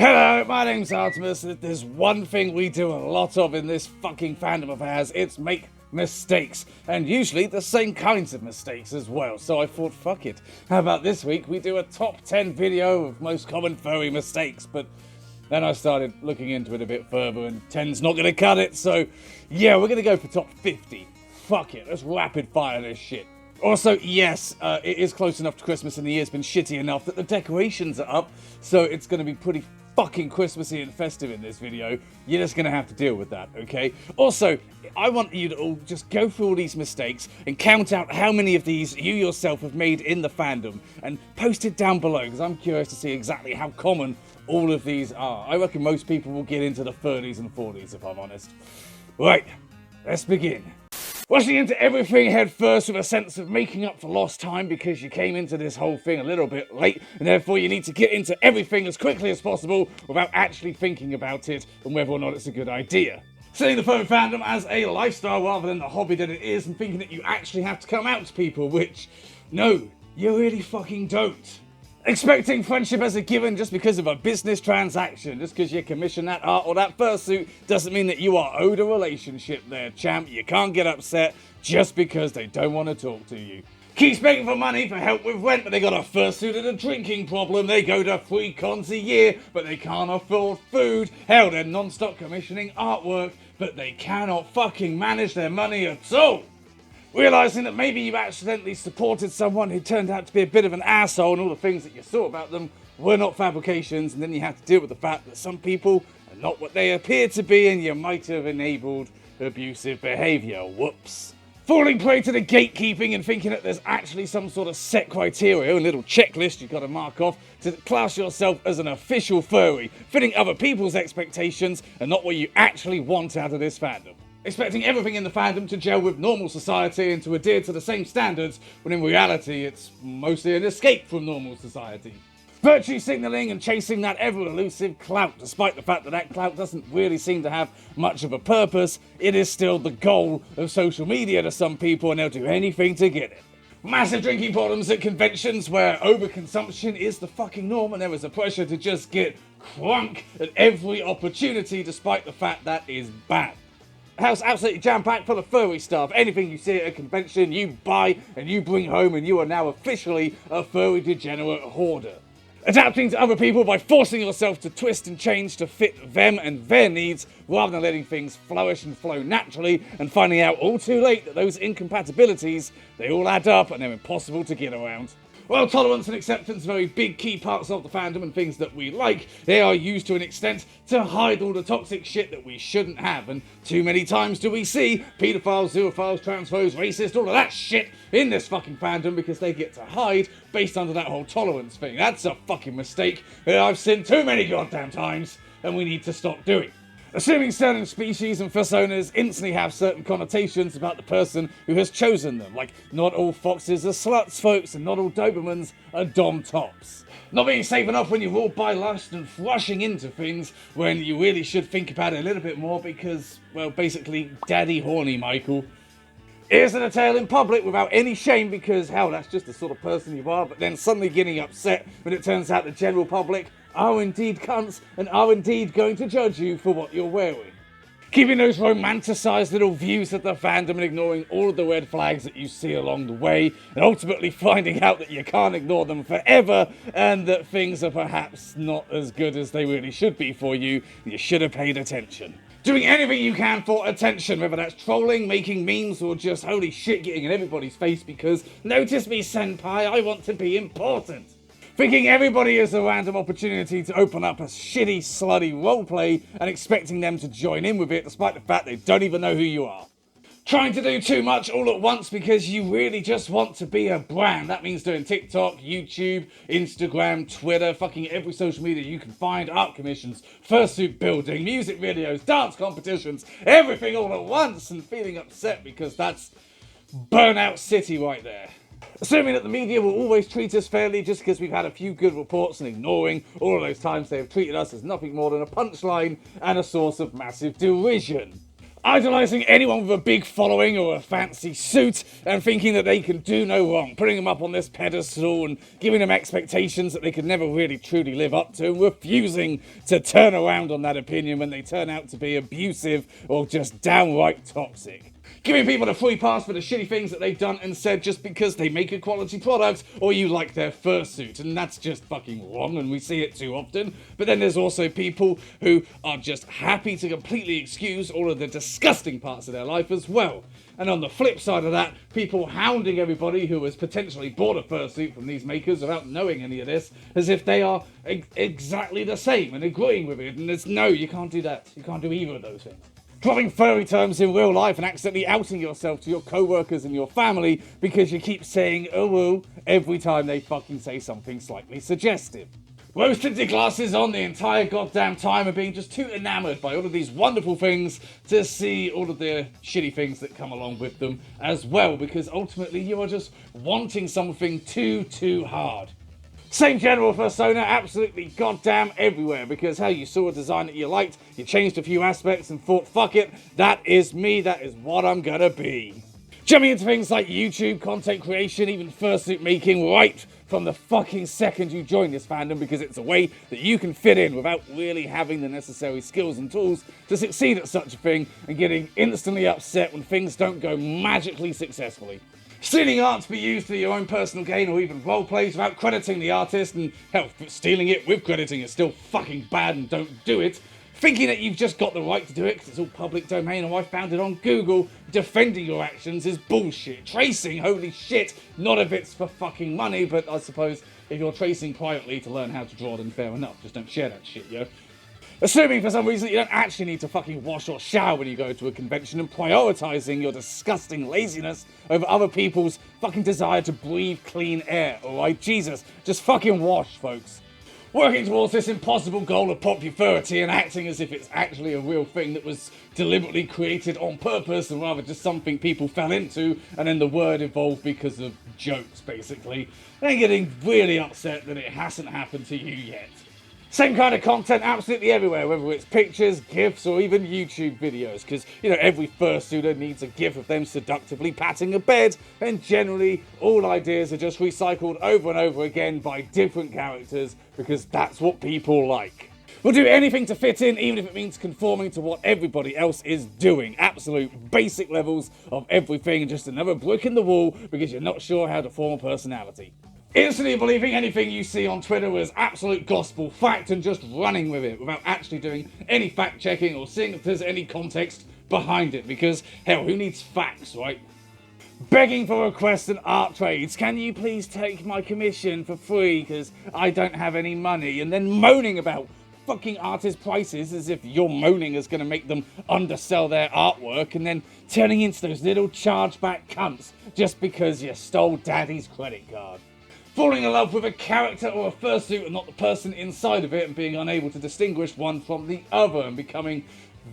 Hello, my name's Artemis, and if there's one thing we do a lot of in this fucking fandom of ours, it's make mistakes, and usually the same kinds of mistakes as well, so I thought, fuck it. How about this week we do a top 10 video of most common furry mistakes, but then I started looking into it a bit further, and 10's not gonna cut it, so yeah, we're gonna go for top 50. Fuck it, let's rapid fire this shit. Also, yes, it is close enough to Christmas and the year's been shitty enough that the decorations are up, so it's gonna be pretty fucking Christmassy and festive in this video. You're just gonna have to deal with that, okay? Also, I want you to all just go through all these mistakes and count out how many of these you yourself have made in the fandom and post it down below, because I'm curious to see exactly how common all of these are. I reckon most people will get into the 30s and 40s, if I'm honest. Right, let's begin. Rushing into everything head first with a sense of making up for lost time because you came into this whole thing a little bit late, and therefore you need to get into everything as quickly as possible without actually thinking about it and whether or not it's a good idea. Seeing the furry fandom as a lifestyle rather than the hobby that it is, and thinking that you actually have to come out to people, which, no, you really fucking don't. Expecting friendship as a given just because of a business transaction, just because you commission that art or that fursuit, doesn't mean that you are owed a relationship there, champ. You can't get upset just because they don't want to talk to you. Keeps begging for money for help with rent, but they got a fursuit and a drinking problem. They go to 3 cons a year, but they can't afford food. Hell, they're non-stop commissioning artwork, but they cannot fucking manage their money at all. Realising that maybe you accidentally supported someone who turned out to be a bit of an asshole and all the things that you saw about them were not fabrications, and then you have to deal with the fact that some people are not what they appear to be and you might have enabled abusive behaviour. Whoops. Falling prey to the gatekeeping and thinking that there's actually some sort of set criteria, a little checklist you've got to mark off to class yourself as an official furry, fitting other people's expectations and not what you actually want out of this fandom. Expecting everything in the fandom to gel with normal society and to adhere to the same standards, when in reality it's mostly an escape from normal society. Virtue signalling and chasing that ever-elusive clout, despite the fact that that clout doesn't really seem to have much of a purpose, it is still the goal of social media to some people, and they'll do anything to get it. Massive drinking problems at conventions where overconsumption is the fucking norm and there is a pressure to just get crunk at every opportunity, despite the fact that is bad. House absolutely jam-packed full of furry stuff. Anything you see at a convention, you buy and you bring home, and you are now officially a furry degenerate hoarder. Adapting to other people by forcing yourself to twist and change to fit them and their needs, rather than letting things flourish and flow naturally, and finding out all too late that those incompatibilities, they all add up and they're impossible to get around. While tolerance and acceptance are very big key parts of the fandom and things that we like, they are used to an extent to hide all the toxic shit that we shouldn't have, and too many times do we see pedophiles, zoophiles, transphobes, racists, all of that shit in this fucking fandom because they get to hide based under that whole tolerance thing. That's a fucking mistake that I've seen too many goddamn times, and we need to stop doing. Assuming certain species and personas instantly have certain connotations about the person who has chosen them, like not all foxes are sluts, folks, and not all Dobermans are dom tops. Not being safe enough when you're ruled by lust and rushing into things when you really should think about it a little bit more because, well, basically, daddy horny, Michael. Ears to the tail in public without any shame because, hell, that's just the sort of person you are, but then suddenly getting upset when it turns out the general public are indeed cunts and are indeed going to judge you for what you're wearing. Keeping those romanticised little views of the fandom and ignoring all of the red flags that you see along the way, and ultimately finding out that you can't ignore them forever and that things are perhaps not as good as they really should be for you. You should have paid attention. Doing anything you can for attention, whether that's trolling, making memes, or just holy shit getting in everybody's face because notice me senpai, I want to be important. Thinking everybody is a random opportunity to open up a shitty, slutty roleplay and expecting them to join in with it despite the fact they don't even know who you are. Trying to do too much all at once because you really just want to be a brand. That means doing TikTok, YouTube, Instagram, Twitter, fucking every social media you can find, art commissions, fursuit building, music videos, dance competitions, everything all at once and feeling upset because that's burnout city right there. Assuming that the media will always treat us fairly just because we've had a few good reports and ignoring all of those times they have treated us as nothing more than a punchline and a source of massive derision. Idolizing anyone with a big following or a fancy suit and thinking that they can do no wrong, putting them up on this pedestal and giving them expectations that they could never really truly live up to, and refusing to turn around on that opinion when they turn out to be abusive or just downright toxic. Giving people a free pass for the shitty things that they've done and said just because they make a quality product or you like their fursuit, and that's just fucking wrong, and we see it too often. But then there's also people who are just happy to completely excuse all of the disgusting parts of their life as well. And on the flip side of that, people hounding everybody who has potentially bought a fursuit from these makers without knowing any of this, as if they are exactly the same and agreeing with it. And there's no, you can't do that. You can't do either of those things. Dropping furry terms in real life and accidentally outing yourself to your co-workers and your family because you keep saying "oh" every time they fucking say something slightly suggestive. Rose-tinted glasses on the entire goddamn time and being just too enamoured by all of these wonderful things to see all of the shitty things that come along with them as well, because ultimately you are just wanting something too hard. Same general persona absolutely goddamn everywhere, because how you saw a design that you liked, you changed a few aspects and thought, fuck it, that is me, that is what I'm gonna be. Jumping into things like YouTube, content creation, even fursuit making right from the fucking second you join this fandom, because it's a way that you can fit in without really having the necessary skills and tools to succeed at such a thing, and getting instantly upset when things don't go magically successfully. Stealing art to be used for your own personal gain or even roleplays without crediting the artist, and hell, stealing it with crediting is still fucking bad and don't do it. Thinking that you've just got the right to do it because it's all public domain and I found it on Google. Defending your actions is bullshit. Tracing, holy shit, not if it's for fucking money, but I suppose if you're tracing privately to learn how to draw, then fair enough. Just don't share that shit, yo. Assuming for some reason that you don't actually need to fucking wash or shower when you go to a convention, and prioritising your disgusting laziness over other people's fucking desire to breathe clean air, alright? Jesus, just fucking wash, folks. Working towards this impossible goal of popularity and acting as if it's actually a real thing that was deliberately created on purpose and rather just something people fell into and then the word evolved because of jokes, basically. And getting really upset that it hasn't happened to you yet. Same kind of content absolutely everywhere, whether it's pictures, GIFs, or even YouTube videos, because, you know, every fursuiter needs a GIF of them seductively patting a bed, and generally, all ideas are just recycled over and over again by different characters, because that's what people like. We'll do anything to fit in, even if it means conforming to what everybody else is doing. Absolute basic levels of everything, and just another brick in the wall, because you're not sure how to form a personality. Instantly believing anything you see on Twitter as absolute gospel fact and just running with it without actually doing any fact checking or seeing if there's any context behind it, because hell, who needs facts, right? Begging for requests and art trades. Can you please take my commission for free because I don't have any money? And then moaning about fucking artist prices as if your moaning is going to make them undersell their artwork, and then turning into those little chargeback cunts just because you stole daddy's credit card. Falling in love with a character or a fursuit and not the person inside of it, and being unable to distinguish one from the other, and becoming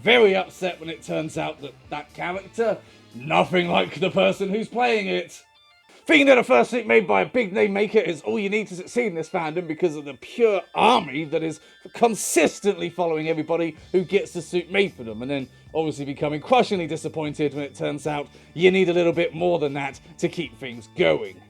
very upset when it turns out that that character, nothing like the person who's playing it. Thinking that a fursuit made by a big name maker is all you need to succeed in this fandom because of the pure army that is consistently following everybody who gets the suit made for them, and then obviously becoming crushingly disappointed when it turns out you need a little bit more than that to keep things going.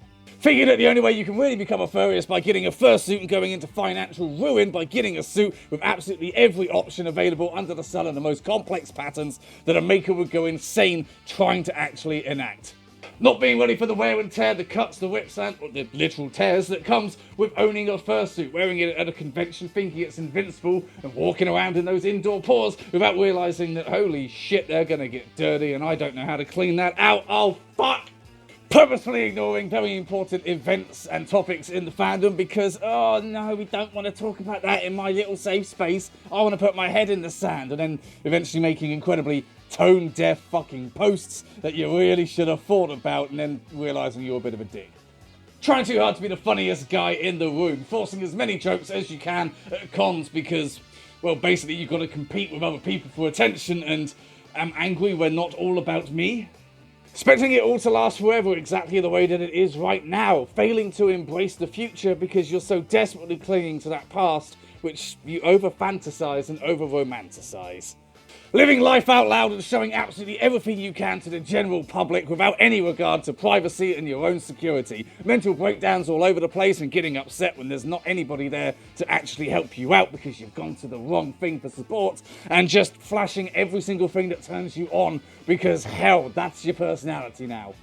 Figuring that the only way you can really become a furry is by getting a fursuit and going into financial ruin by getting a suit with absolutely every option available under the sun and the most complex patterns that a maker would go insane trying to actually enact. Not being ready for the wear and tear, the cuts, the rips, and the literal tears that comes with owning a fursuit, wearing it at a convention thinking it's invincible, and walking around in those indoor paws without realising that holy shit, they're gonna get dirty and I don't know how to clean that out. Oh fuck! Purposefully ignoring very important events and topics in the fandom because, oh no, we don't want to talk about that in my little safe space. I want to put my head in the sand, and then eventually making incredibly tone-deaf fucking posts that you really should have thought about, and then realising you're a bit of a dick. Trying too hard to be the funniest guy in the room, forcing as many jokes as you can at cons because, well, basically you've got to compete with other people for attention, and I'm angry we're not all about me. Expecting it all to last forever exactly the way that it is right now, failing to embrace the future because you're so desperately clinging to that past which you over-fantasize and over-romanticize. Living life out loud and showing absolutely everything you can to the general public without any regard to privacy and your own security. Mental breakdowns all over the place and getting upset when there's not anybody there to actually help you out because you've gone to the wrong thing for support, and just flashing every single thing that turns you on because, hell, that's your personality now.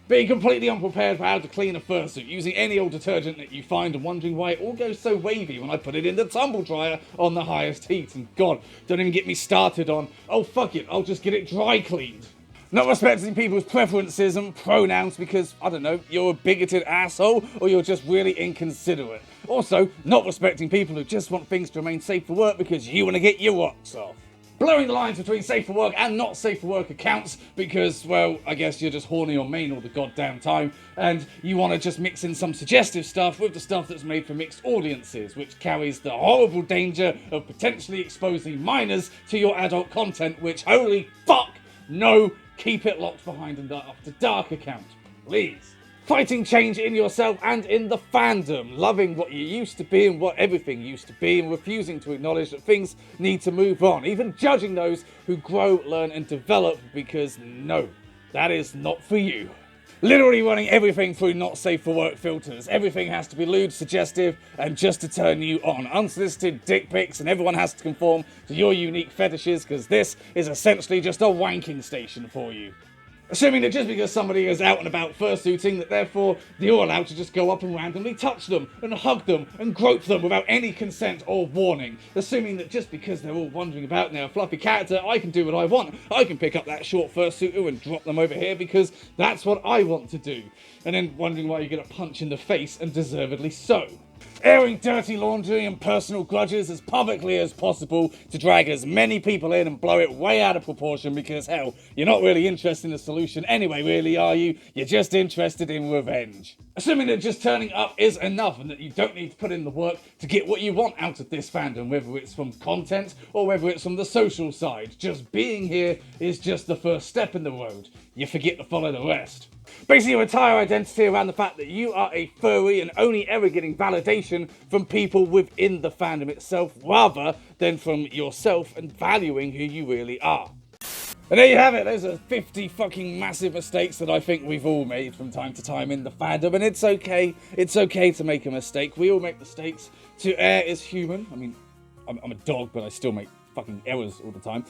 Being completely unprepared for how to clean a fursuit, using any old detergent that you find and wondering why it all goes so wavy when I put it in the tumble dryer on the highest heat. And God, don't even get me started on, oh fuck it, I'll just get it dry cleaned. Not respecting people's preferences and pronouns because, I don't know, you're a bigoted asshole or you're just really inconsiderate. Also, not respecting people who just want things to remain safe for work because you want to get your rocks off. Blurring the lines between safe for work and not safe for work accounts because, well, I guess you're just horny on main all the goddamn time and you want to just mix in some suggestive stuff with the stuff that's made for mixed audiences, which carries the horrible danger of potentially exposing minors to your adult content, which, holy fuck, no, keep it locked behind an After Dark account, please. Fighting change in yourself and in the fandom, loving what you used to be and what everything used to be, and refusing to acknowledge that things need to move on, even judging those who grow, learn and develop because no, that is not for you. Literally running everything through not safe for work filters. Everything has to be lewd, suggestive and just to turn you on. Unsolicited dick pics and everyone has to conform to your unique fetishes because this is essentially just a wanking station for you. Assuming that just because somebody is out and about fursuiting, that therefore you're allowed to just go up and randomly touch them and hug them and grope them without any consent or warning. Assuming that just because they're all wandering about and they're a fluffy character, I can do what I want. I can pick up that short fursuiter and drop them over here because that's what I want to do. And then wondering why you get a punch in the face, and deservedly so. Airing dirty laundry and personal grudges as publicly as possible to drag as many people in and blow it way out of proportion because, hell, you're not really interested in the solution anyway, really, are you? You're just interested in revenge. Assuming that just turning up is enough and that you don't need to put in the work to get what you want out of this fandom, whether it's from content or whether it's from the social side. Just being here is just the first step in the road. You forget to follow the rest. Basing your entire identity around the fact that you are a furry and only ever getting validation from people within the fandom itself rather than from yourself and valuing who you really are. And there you have it, those are 50 fucking massive mistakes that I think we've all made from time to time in the fandom, and it's okay to make a mistake. We all make mistakes. To err is human. I mean, I'm a dog, but I still make fucking errors all the time.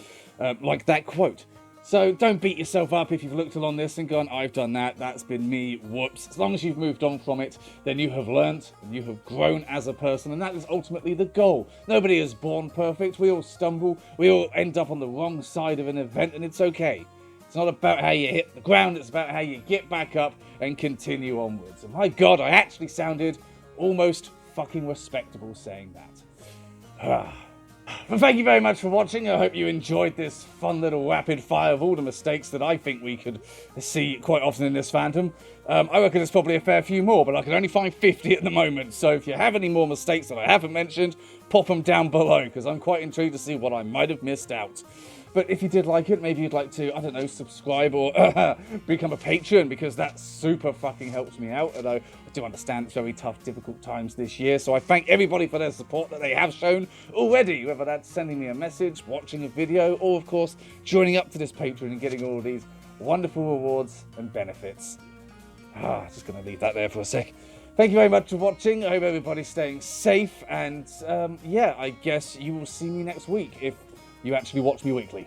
Like that quote. So don't beat yourself up if you've looked along this and gone, I've done that, that's been me, whoops. As long as you've moved on from it, then you have learnt and you have grown as a person, and that is ultimately the goal. Nobody is born perfect, we all stumble, we all end up on the wrong side of an event, and it's okay. It's not about how you hit the ground, it's about how you get back up and continue onwards. And my God, I actually sounded almost fucking respectable saying that. Well, thank you very much for watching. I hope you enjoyed this fun little rapid fire of all the mistakes that I think we could see quite often in this fandom. I reckon there's probably a fair few more, but I can only find 50 at the moment. So if you have any more mistakes that I haven't mentioned, pop them down below, because I'm quite intrigued to see what I might have missed out. But if you did like it, maybe you'd like to, I don't know, subscribe or become a patron, because that super fucking helps me out. Although I do understand it's very tough, difficult times this year. So I thank everybody for their support that they have shown already, whether that's sending me a message, watching a video, or of course, joining up to this Patreon and getting all of these wonderful rewards and benefits. Just going to leave that there for a sec. Thank you very much for watching. I hope everybody's staying safe. And yeah, I guess you will see me next week if you actually watch me weekly.